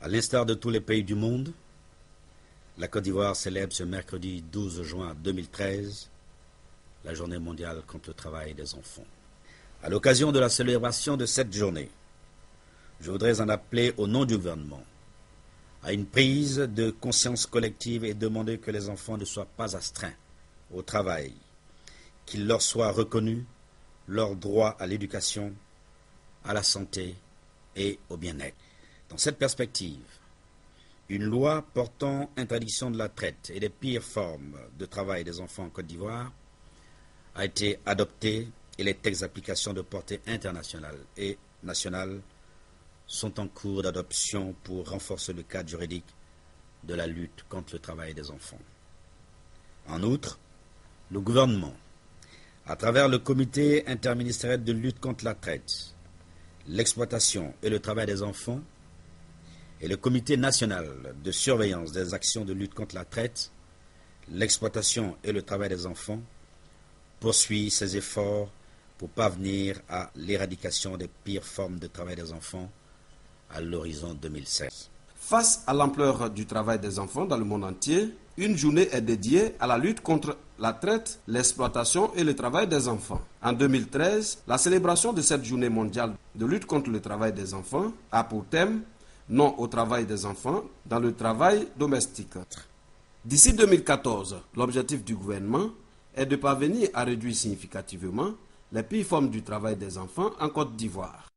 À l'instar de tous les pays du monde, la Côte d'Ivoire célèbre ce mercredi 12 juin 2013 la Journée mondiale contre le travail des enfants. À l'occasion de la célébration de cette journée, je voudrais en appeler au nom du gouvernement à une prise de conscience collective et demander que les enfants ne soient pas astreints au travail, qu'il leur soit reconnu leur droit à l'éducation, à la santé et au bien-être. Dans cette perspective, une loi portant interdiction de la traite et des pires formes de travail des enfants en Côte d'Ivoire a été adoptée et les textes d'application de portée internationale et nationale sont en cours d'adoption pour renforcer le cadre juridique de la lutte contre le travail des enfants. En outre, le gouvernement, à travers le comité interministériel de lutte contre la traite, l'exploitation et le travail des enfants, et le comité national de surveillance des actions de lutte contre la traite, l'exploitation et le travail des enfants, poursuit ses efforts pour parvenir à l'éradication des pires formes de travail des enfants à l'horizon 2016. Face à l'ampleur du travail des enfants dans le monde entier, une journée est dédiée à la lutte contre la traite, l'exploitation et le travail des enfants. En 2013, la célébration de cette journée mondiale de lutte contre le travail des enfants a pour thème « Non au travail des enfants dans le travail domestique ». D'ici 2014, l'objectif du gouvernement est de parvenir à réduire significativement les pires formes du travail des enfants en Côte d'Ivoire.